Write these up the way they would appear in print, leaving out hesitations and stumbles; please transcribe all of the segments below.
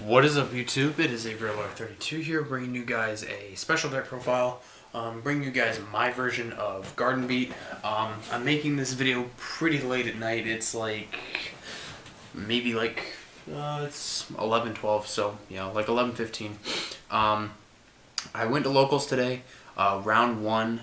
What is up, YouTube? It is Avery32 here, bringing you guys a special deck profile. Bringing you guys my version of Garden Beat. I'm making this video pretty late at night. It's like maybe it's 11:12, so yeah, like 11:15. I went to locals today, round one.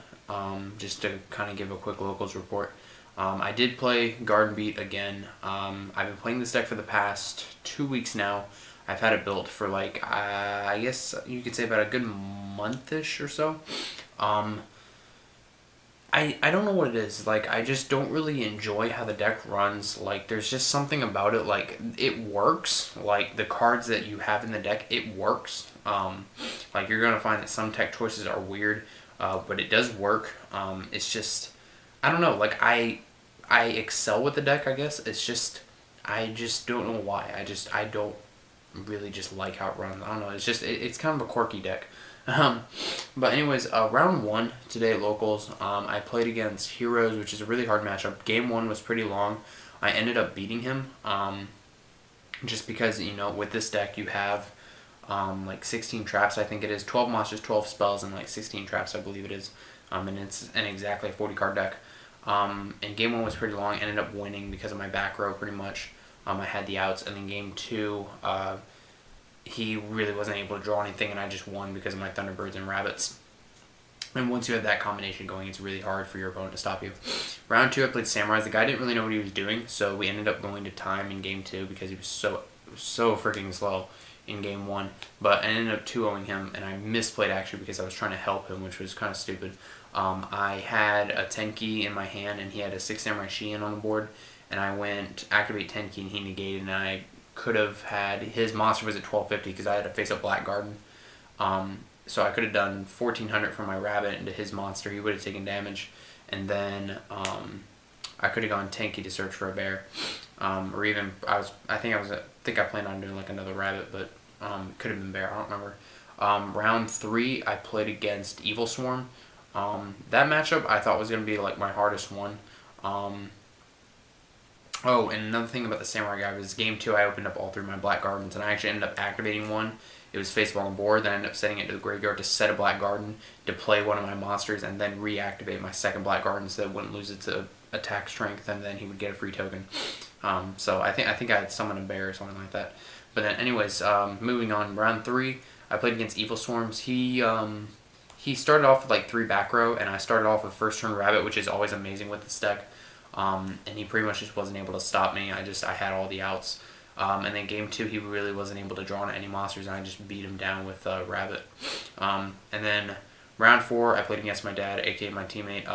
Just to kind of give a quick locals report. I did play Garden Beat again. I've been playing this deck for the past 2 weeks now. I've had it built for I guess you could say about a good month-ish or so. I don't know what it is. I just don't really enjoy how the deck runs. There's just something about it. It works. The cards that you have in the deck, it works. You're going to find that some tech choices are weird, but it does work. It's just, I don't know. I excel with the deck, I guess. It's just, I just don't know why. I don't really just like how it runs. I don't know. It's just it's kind of a quirky deck. But anyways, round one today at locals. I played against Heroes, which is a really hard matchup. Game one was pretty long. I ended up beating him. Just because with this deck you have 16 traps. I think it is 12 monsters, 12 spells, and 16 traps. I believe it is. And it's an exactly a 40 card deck. And game one was pretty long. Ended up winning because of my back row pretty much. I had the outs, and then game two, he really wasn't able to draw anything, and I just won because of my Thunderbirds and Rabbits. And once you have that combination going, it's really hard for your opponent to stop you. Round two, I played Samurais. The guy didn't really know what he was doing, so we ended up going to time in game two because he was so freaking slow in game one. But I ended up 2-0ing him, and I misplayed actually because I was trying to help him, which was kind of stupid. I had a Tenki in my hand, and he had a 6 Samurai Shiin on the board. And I went activate Tenki, and he negated, and I could have had, his monster was at 1250 because I had to face up Black Garden. So I could have done 1400 for my rabbit into his monster. He would have taken damage. And then I could have gone Tenki to search for a bear. Or even, I think I planned on doing another rabbit, but it could have been bear, I don't remember. Round three, I played against Evil Swarm. That matchup I thought was going to be my hardest one. Oh, and another thing about the Samurai guy was game two, I opened up all three of my Black Gardens, and I actually ended up activating one. It was face up on the board, then I ended up setting it to the graveyard to set a Black Garden, to play one of my monsters, and then reactivate my second Black Garden so that it wouldn't lose its attack strength, and then he would get a free token. So I think I had summoned a bear or something like that. But then anyways, moving on, round three, I played against Evil Swarms. He started off with 3 back row, and I started off with first turn Rabbit, which is always amazing with this deck. And he pretty much just wasn't able to stop me. I had all the outs. And then game two, he really wasn't able to draw on any monsters, and I just beat him down with Rabbit. And then round four, I played against my dad, aka my teammate.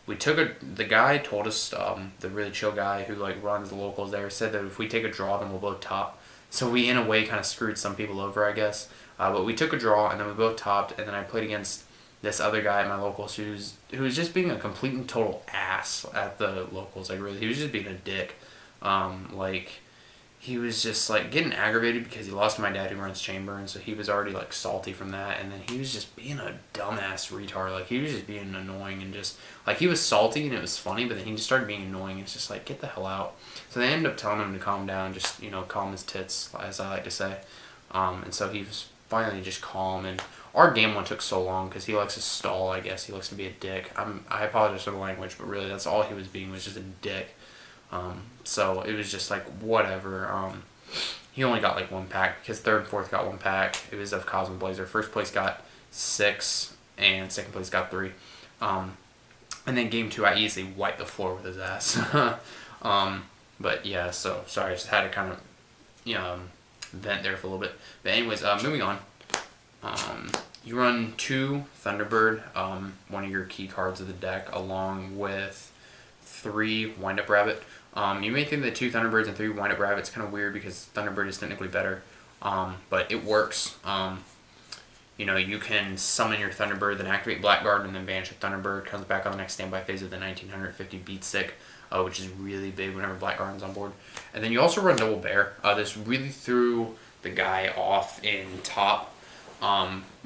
The guy told us, the really chill guy who runs the locals there, said that if we take a draw, then we'll both top. So we in a way kind of screwed some people over, I guess. But we took a draw, and then we both topped, and then I played against this other guy at my locals who was just being a complete and total ass at the locals. He was just being a dick. He was just getting aggravated because he lost to my dad who runs Chamber, and so he was already salty from that. And then he was just being a dumbass retard. He was just being annoying, and just he was salty and it was funny, but then he just started being annoying. It's just get the hell out. So they ended up telling him to calm down, just calm his tits, as I like to say. And so he was finally just calm. And our game one took so long because he likes to stall, I guess. He likes to be a dick. I apologize for the language, but really that's all he was being, was just a dick. So it was just whatever. He only got 1 pack because third and fourth got 1 pack. It was of Cosmic Blazer. First place got 6 and second place got 3. And then game two, I easily wiped the floor with his ass. But yeah, so sorry, I just had to kind of vent there for a little bit. But anyways, moving on. You run 2 Thunderbird, one of your key cards of the deck, along with 3 Wind-Up Rabbit. You may think that 2 Thunderbirds and 3 Wind-Up Rabbits kind of weird because Thunderbird is technically better, but it works. You can summon your Thunderbird, then activate Black Guard, and then banish your Thunderbird. Comes back on the next standby phase of the 1950 beat stick, which is really big whenever Black Guard's on board. And then you also run Double Bear. This really threw the guy off in top.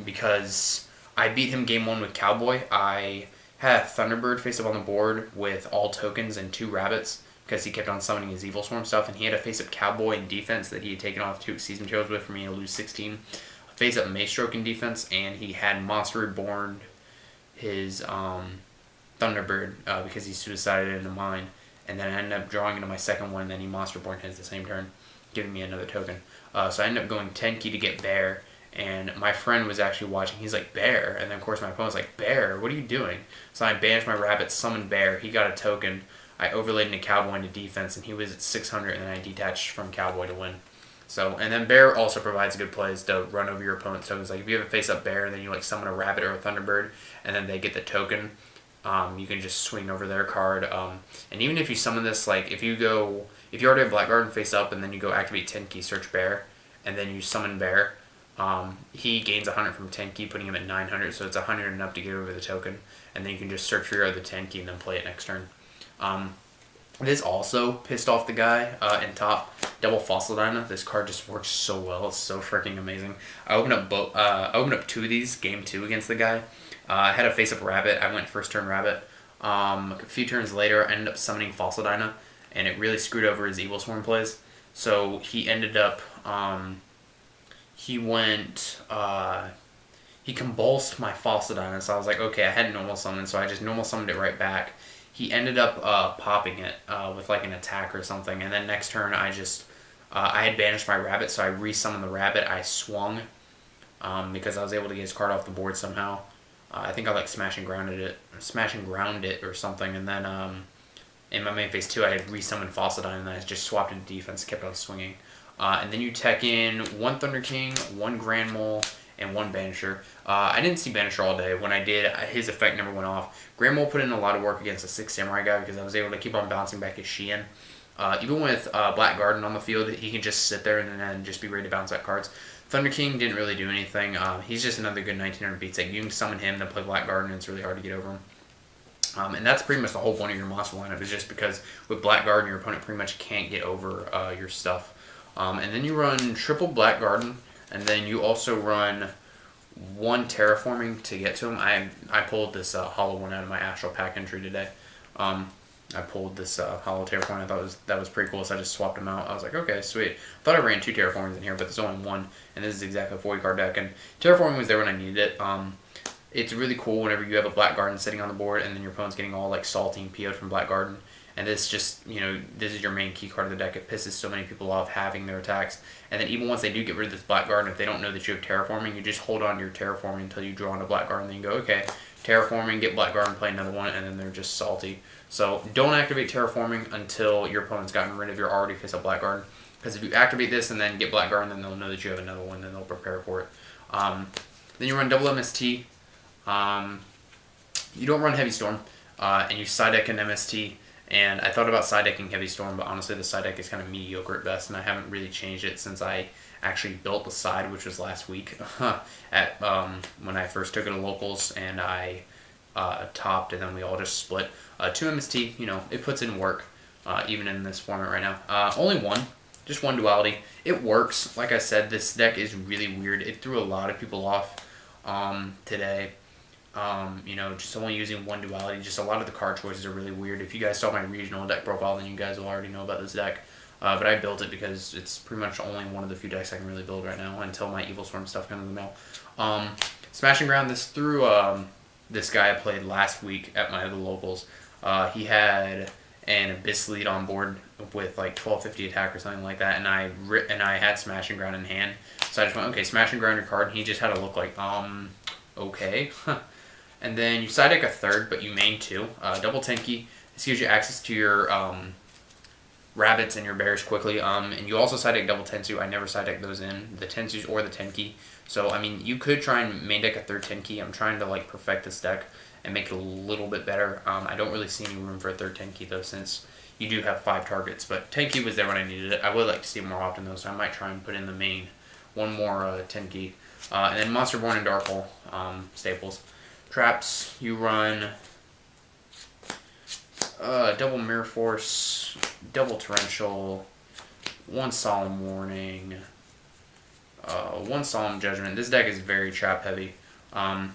Because I beat him game 1 with Cowboy. I had a Thunderbird face up on the board with all tokens and 2 rabbits because he kept on summoning his Evil Swarm stuff, and he had a face-up Cowboy in defense that he had taken off 2 season materials with for me to lose 16. A face-up Maestroke in defense, and he had Monster Reborn his Thunderbird because he suicided into mine, and then I ended up drawing into my second one, and then he Monster Reborn his the same turn, giving me another token. So I ended up going 10 key to get Bear, and my friend was actually watching. He's like, Bear? And then, of course, my opponent's like, Bear? What are you doing? So I banished my rabbit, summoned Bear. He got a token. I overlaid into Cowboy into defense, and he was at 600, and then I detached from Cowboy to win. So, and then Bear also provides good plays to run over your opponent's tokens. Like, if you have a face-up Bear, and then you, like, summon a rabbit or a Thunderbird, and then they get the token, you can just swing over their card. And even if you summon this, like, if you already have Blackguard and face up, and then you go activate 10 key, search Bear, and then you summon Bear, he gains 100 from 10 key, putting him at 900, so it's 100 enough to get over the token, and then you can just search for your other 10 key and then play it next turn. This also pissed off the guy in top. Double Fossil Dyna. This card just works so well. It's so freaking amazing. I opened up 2 of these, game 2 against the guy. I had a face-up Rabbit. I went first turn Rabbit. A few turns later, I ended up summoning Fossil Dyna, and it really screwed over his Evil Swarm plays. So he ended up, he convulsed my Fossil Dyna, so I was like, okay, I had normal summon, so I just normal summoned it right back. He ended up popping it with like an attack or something, and then next turn I had banished my Rabbit, so I re-summoned the Rabbit. I swung because I was able to get his card off the board somehow. I think I like smash and ground it or something, and then in my main phase 2 I had re-summoned Fossil Dyna, and I just swapped into defense, kept on swinging. And then you tech in 1 Thunder King, 1 Grand Mole, and 1 Banisher. I didn't see Banisher all day. When I did, his effect never went off. Grand Mole put in a lot of work against a 6 Samurai guy because I was able to keep on bouncing back his Sheehan. Even with Black Garden on the field, he can just sit there and then just be ready to bounce back cards. Thunder King didn't really do anything. He's just another good 1900 beat set. You can summon him, then play Black Garden, and it's really hard to get over him. And that's pretty much the whole point of your monster lineup, is just because with Black Garden, your opponent pretty much can't get over your stuff. And then you run triple Black Garden, and then you also run 1 Terraforming to get to him. I pulled this hollow one out of my Astral Pack entry today. I pulled this hollow Terraforming. I thought that was pretty cool, so I just swapped them out. I was like, okay, sweet. I thought I ran 2 Terraformings in here, but there's only 1, and this is exactly a 40 card deck. And Terraforming was there when I needed it. It's really cool whenever you have a Black Garden sitting on the board, and then your opponent's getting all like salty and PO'd from Black Garden. And this just, this is your main key card of the deck. It pisses so many people off having their attacks. And then even once they do get rid of this Black Garden, if they don't know that you have Terraforming, you just hold on to your Terraforming until you draw on a Black Garden. Then you go, okay, Terraforming, get Black Garden, play another one, and then they're just salty. So don't activate Terraforming until your opponent's gotten rid of your already face-up Black Garden. Because if you activate this and then get Black Garden, then they'll know that you have another one, then they'll prepare for it. Then you run double MST. You don't run Heavy Storm, and you side deck an MST. And I thought about side decking Heavy Storm, but honestly the side deck is kind of mediocre at best, and I haven't really changed it since I actually built the side, which was last week, when I first took it to locals, and I topped, and then we all just split. 2 MST, it puts in work, even in this format right now. Only 1, just 1 duality. It works. Like I said, this deck is really weird. It threw a lot of people off today. Just only using 1 duality. Just a lot of the card choices are really weird. If you guys saw my regional deck profile, then you guys will already know about this deck. But I built it because it's pretty much only one of the few decks I can really build right now until my Evil Swarm stuff comes in the mail. Smash and Ground, this through this guy I played last week at my other locals. He had an Abyss lead on board with like 1250 attack or something like that, and I had Smash and Ground in hand. So I just went, okay, Smash and Ground your card, and he just had to look like, okay. And then you side deck a 3rd, but you main 2. Double Tenki. This gives you access to your rabbits and your bears quickly. And you also side deck double Tensu. I never side deck those in, the Tensus or the Tenki. So, I mean, you could try and main deck a 3rd Tenki. I'm trying to, like, perfect this deck and make it a little bit better. I don't really see any room for a 3rd Tenki, though, since you do have 5 targets. But Tenki was there when I needed it. I would like to see it more often, though, so I might try and put in the main 1 more Tenki. And then Monster Born and Dark Hole staples. Traps, you run double Mirror Force, double Torrential, 1 Solemn Warning, 1 Solemn Judgment. This deck is very trap heavy. I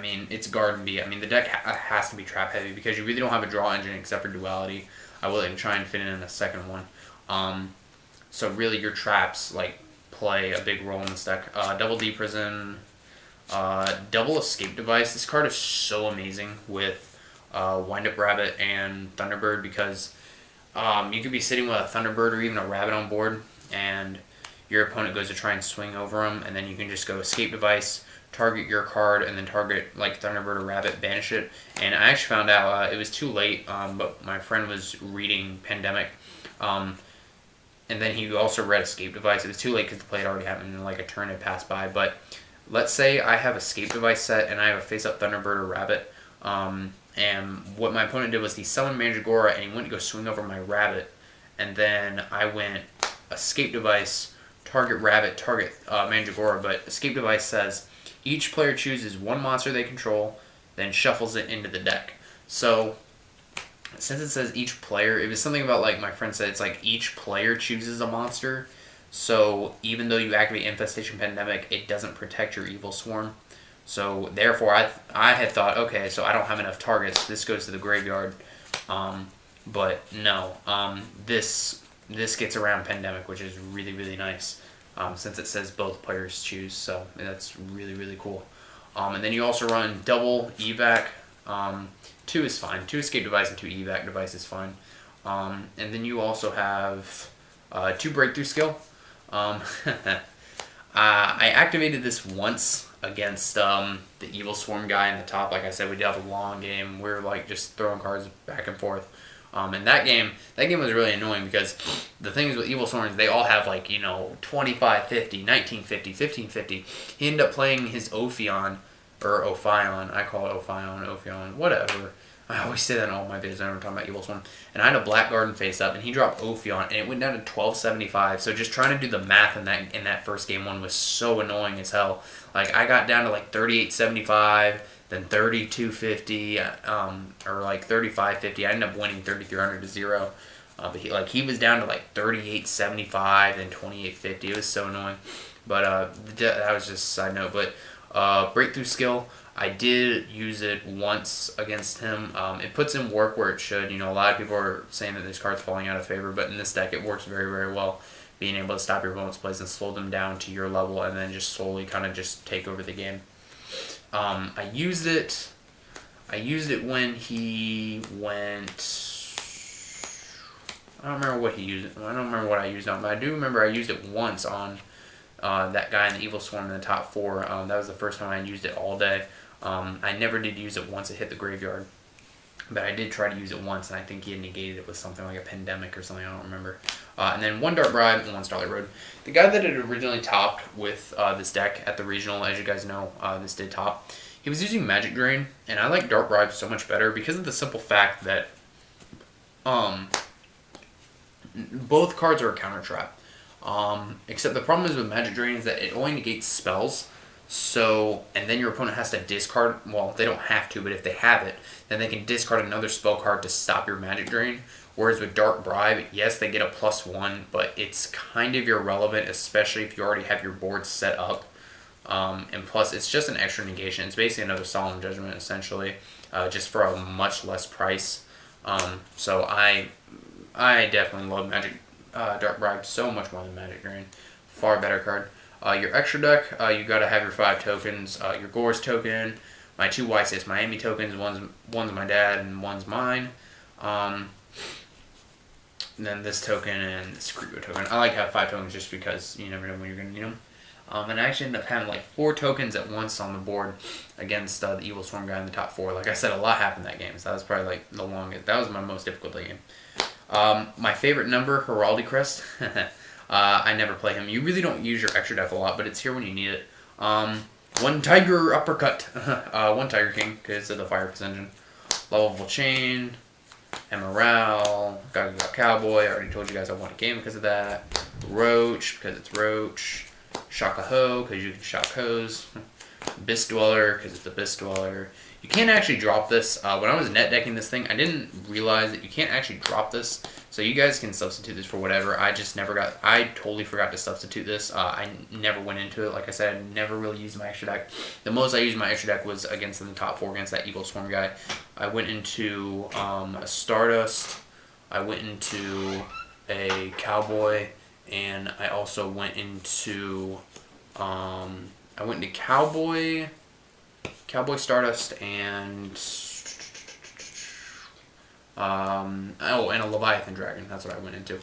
mean, it's Garden B. I mean, the deck has to be trap heavy because you really don't have a draw engine except for duality. I will even try and fit in a second one. So really, your traps like play a big role in this deck. Double D Prison, double Escape Device. This card is so amazing with Wind Up Rabbit and Thunderbird because you could be sitting with a Thunderbird or even a Rabbit on board, and your opponent goes to try and swing over them, and then you can just go Escape Device, target your card, and then target like Thunderbird or Rabbit, banish it. And I actually found out it was too late, but my friend was reading Pandemic, and then he also read Escape Device. It was too late because the play had already happened and like a turn had passed by. But let's say I have Escape Device set and I have a face-up Thunderbird or Rabbit, and what my opponent did was he summoned Mandragora and he went to go swing over my Rabbit, and then I went Escape Device, target Rabbit, target Mandragora. But Escape Device says each player chooses one monster they control, then shuffles it into the deck. So since it says each player, it was something about like my friend said, it's like each player chooses a monster. So even though you activate Infestation Pandemic, it doesn't protect your Evil Swarm. So therefore, I had thought, okay, so I don't have enough targets. This goes to the graveyard. But no, this gets around Pandemic, which is really, really nice. Since it says both players choose, so that's really, really cool. And then you also run double evac. 2 is fine. 2 Escape Device and 2 evac device is fine. And then you also have 2 Breakthrough Skill. I activated this once against the Evil Swarm guy in the top. Like I said, we did have a long game. We were like just throwing cards back and forth. And that game was really annoying because the things with Evil Swarms, they all have like, 2550, 1950, 1550. He ended up playing his Ophion, or Ophion. I call it Ophion, whatever. I always say that in all my videos when I'm talking about Evil Swarm. And I had a Black Garden face up, and he dropped Ophion, and it went down to 1275. So just trying to do the math in that first game one was so annoying as hell. Like I got down to like 3875, then 3250, or like 3550. I ended up winning 3300 to 0. But he was down to like 3875, then 2850. It was so annoying. But that was just a side note. But Breakthrough Skill, I did use it once against him. It puts in work where it should. A lot of people are saying that this card's falling out of favor, but in this deck it works very, very well. Being able to stop your opponent's plays and slow them down to your level, and then just slowly kind of just take over the game. I used it when he went. I don't remember what he used. I don't remember what I used on, but I do remember I used it once on that guy in the Evil Swarm in the top 4. That was the first time I used it all day. I never did use it once it hit the graveyard, but I did try to use it once, and I think he had negated it with something like a Pandemic or something. I don't remember. And then 1 Dark Bribe and 1 Starlight Road. The guy that had originally topped with this deck at the regional, as you guys know, this did top. He was using Magic Drain, and I like Dark Bribe so much better because of the simple fact that both cards are a counter trap. Except the problem is with Magic Drain is that it only negates spells. So, and then your opponent has to discard, well, they don't have to, but if they have it, then they can discard another spell card to stop your Magic Drain. Whereas with Dark Bribe, yes, they get a +1, but it's kind of irrelevant, especially if you already have your board set up. And plus, it's just an extra negation. It's basically another Solemn Judgment, essentially, just for a much less price. So I definitely love Dark Bribe so much more than Magic Drain. Far better card. Your extra deck, you gotta have your 5 tokens. Your Gore's token, my 2 YCS Miami tokens. One's my dad and one's mine. Then this token and this Creeper token. I like to have 5 tokens just because you never know when you're gonna need them. And I actually ended up having like 4 tokens at once on the board against the Evil Swarm guy in the top 4. Like I said, a lot happened that game, so that was probably like the longest. That was my most difficult game. My favorite number, Heraldic Crest. I never play him. You really don't use your extra deck a lot, but it's here when you need it. 1 Tiger Uppercut. 1 Tiger King because of the Fire Fist Engine. Lovable Chain. Emerald. Gaga Cowboy. I already told you guys I won a game because of that. Roach because it's Roach. Shaka Ho because you can shock hose. Abyss Dweller because it's Abyss Dweller. You can't actually drop this. When I was net decking this thing, I didn't realize that you can't actually drop this. So you guys can substitute this for whatever. I totally forgot to substitute this. I never went into it. Like I said, I never really used my extra deck. The most I used my extra deck was against in the top 4 against that Evil Swarm guy. I went into a Stardust, I went into a Cowboy, and I also went into Cowboy, Stardust, and and a Leviathan Dragon. That's what I went into.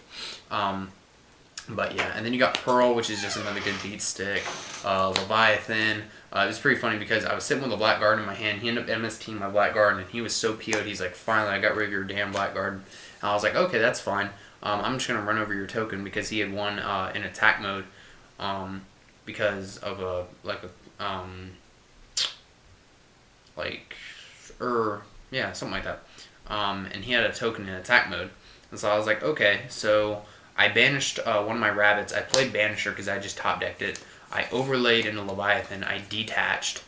But yeah, and then you got Pearl, which is just another good beat stick. Leviathan. It was pretty funny because I was sitting with a Blackguard in my hand. He ended up MSTing my Blackguard, and he was so PO'd. He's like, finally, I got rid of your damn Blackguard. And I was like, okay, that's fine. I'm just going to run over your token because he had won in attack mode because of something like that. And he had a token in attack mode. And so I was like, okay, so I banished one of my rabbits. I played Banisher because I just top decked it. I overlaid into Leviathan. I detached.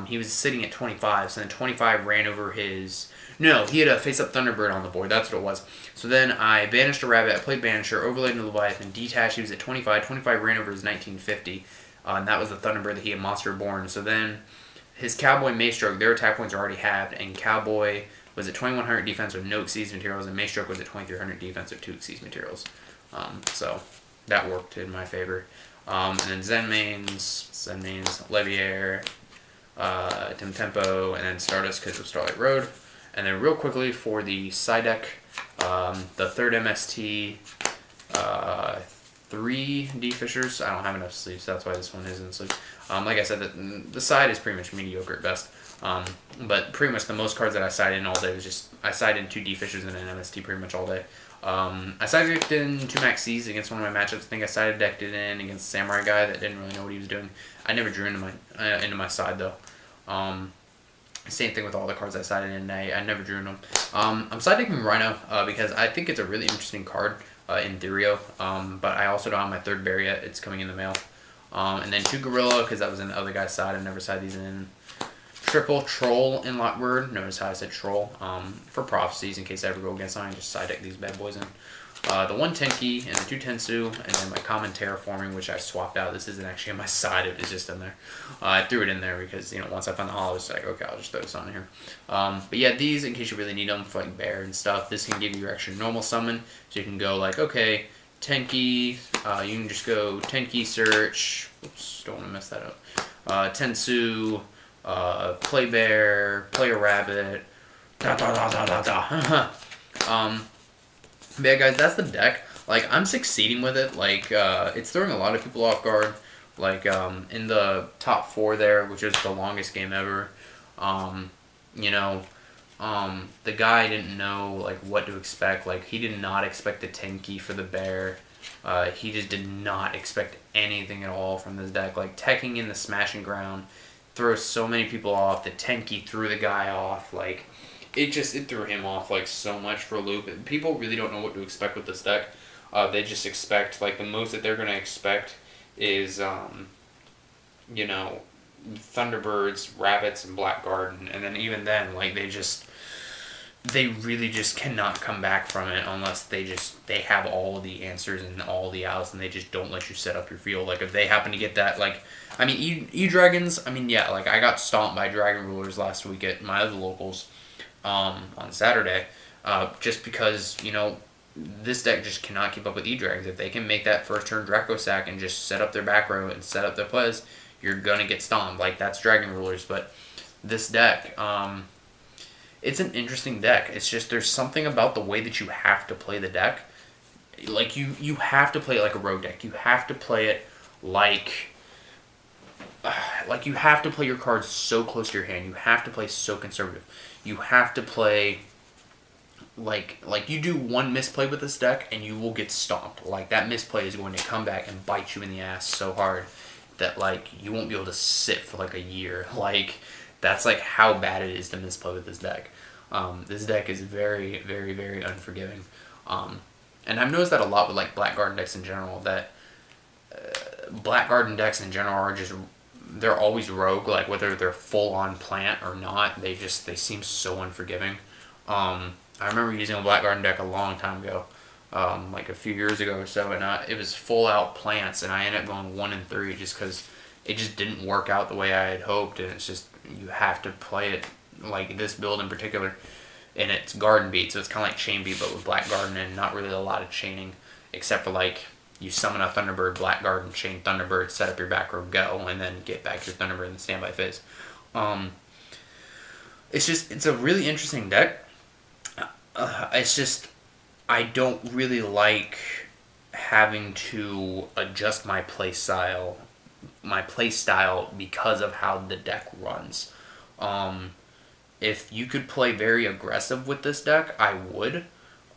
He was sitting at 25, so then 25 ran over his... No, he had a face-up Thunderbird on the board. That's what it was. So then I banished a rabbit. I played Banisher, overlaid into Leviathan, detached. He was at 25. 25 ran over his 1950, and that was the Thunderbird that he had Monster Born. So then his Cowboy Maestroke, their attack points are already halved, and Cowboy was at 2100 defense with no Exceeds materials, and Maestroke was at 2300 defense with 2 Exceeds materials. So that worked in my favor. And then Zen mains, Leviair, Tempo, and then Stardust because of Starlight Road. And then real quickly for the side deck, the third MST, 3 D-Fishers. I don't have enough sleeves, so that's why this one isn't sleeves. Like I said, the side is pretty much mediocre at best. But pretty much the most cards that I sided in all day was just, I sided in 2 D-Fishers and an MST pretty much all day. I side decked in 2 Max C's against one of my matchups. I think I side decked it in against a Samurai guy that didn't really know what he was doing. I never drew into my side though. Same thing with all the cards I sided in. I never drew in them. I'm side decking Rhino because I think it's a really interesting card in Therio. But I also don't have my 3rd bear yet. It's coming in the mail. And then 2 Gorilla because that was in the other guy's side. I never sided these in. Triple Troll in Lockbird. Notice how I said Troll. For Prophecies, in case I ever go against something, just side deck these bad boys in. The 1 Tenki and the 2 Tensu, and then my Common Terraforming, which I swapped out. This isn't actually on my side, it is just in there. I threw it in there because, once I found the hollow, it's like, okay, I'll just throw this on here. But yeah, these, in case you really need them for like bear and stuff, this can give you your extra normal summon. So you can go like, okay, Tenki, you can just go Tenki search. Oops, don't want to mess that up. Tensu, play bear, play a rabbit, But yeah, guys, that's the deck. Like, I'm succeeding with it. Like, it's throwing a lot of people off guard. Like, in the top 4 there, which is the longest game ever, the guy didn't know, like, what to expect. Like, he did not expect the Tenki for the bear. He just did not expect anything at all from this deck. Like, teching in the Smashing Ground throws so many people off. The Tenki threw the guy off. Like, it threw him off, like, so much for a loop. And people really don't know what to expect with this deck. They just expect, like, the most that they're going to expect is, Thunderbirds, Rabbits, and Blackguard. And then even then, like, they really just cannot come back from it unless they have all the answers and all the outs, and they just don't let you set up your field. Like, if they happen to get that, like, I mean, E-Dragons, I mean, yeah, like, I got stomped by Dragon Rulers last week at my other locals on Saturday, just because, this deck just cannot keep up with E-Dragons. If they can make that first turn Draco Sack and just set up their back row and set up their plays, you're going to get stomped. Like, that's Dragon Rulers. But this deck, it's an interesting deck. It's just there's something about the way that you have to play the deck. Like, you have to play it like a rogue deck. You have to play it like you have to play your cards so close to your hand. You have to play so conservative. You have to play like you do one misplay with this deck and you will get stomped. Like, that misplay is going to come back and bite you in the ass so hard that, like, you won't be able to sit for like a year. Like, that's like how bad it is to misplay with this deck. This deck is very, very, very unforgiving. And I've noticed that a lot with like Blackguard decks in general, that Blackguard decks in general are just, they're always rogue. Like, whether they're full on plant or not, they seem so unforgiving. I remember using a Blackguard deck a long time ago, like a few years ago or so, and it was full out plants, and I ended up going 1-3 just because it just didn't work out the way I had hoped. And it's just, you have to play it, like this build in particular, and it's garden beat, so it's kind of like chain beat, but with black garden and not really a lot of chaining, except for like you summon a Thunderbird, black garden, chain Thunderbird, set up your back row, go, and then get back your Thunderbird in the standby phase. It's a really interesting deck. It's just I don't really like having to adjust my play style because of how the deck runs. If you could play very aggressive with this deck, I would.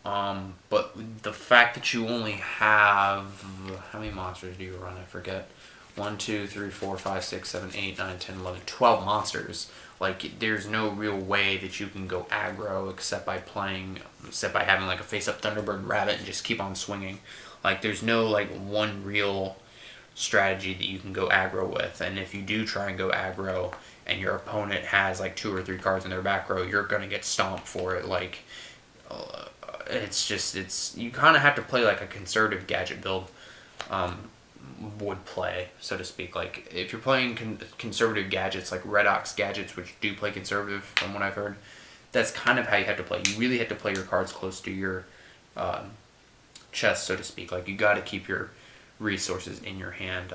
But the fact that you only have, how many monsters do you run? I forget. 1, 2, 3, 4, 5, 6, 7, 8, 9, 10, 11, 12 monsters. Like, there's no real way that you can go aggro except by having like a face-up Thunderbird Rabbit and just keep on swinging. Like, there's no like one real strategy that you can go aggro with. And if you do try and go aggro and your opponent has like 2 or 3 cards in their back row, you're gonna get stomped for it. Like, you kind of have to play like a conservative gadget build would play, so to speak. Like, if you're playing conservative gadgets, like Red Ox gadgets, which do play conservative from what I've heard, that's kind of how you have to play. You really have to play your cards close to your chest, so to speak. Like, you got to keep your resources in your hand.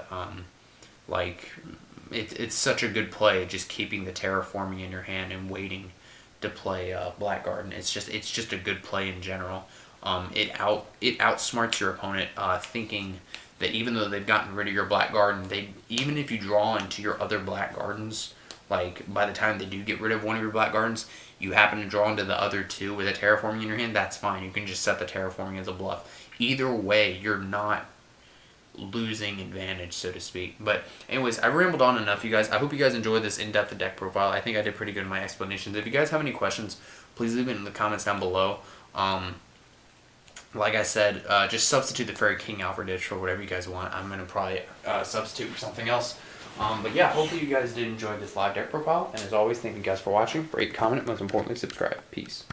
It's such a good play, just keeping the terraforming in your hand and waiting to play Black Garden. It's just a good play in general. It outsmarts your opponent, thinking that even though they've gotten rid of your Black Garden, even if you draw into your other Black Gardens, like by the time they do get rid of one of your Black Gardens, you happen to draw into the other 2 with a terraforming in your hand, that's fine. You can just set the terraforming as a bluff. Either way, you're not losing advantage, so to speak. But anyways, I rambled on enough, you guys. I hope you guys enjoyed this in-depth deck profile. I think I did pretty good in my explanations. If you guys have any questions, please leave it in the comments down below. Like I said, just substitute the Fairy King Alfred Ditch for whatever you guys want. I'm going to probably substitute for something else. But yeah, hopefully you guys did enjoy this live deck profile. And as always, thank you guys for watching. Rate, comment, most importantly, subscribe. Peace.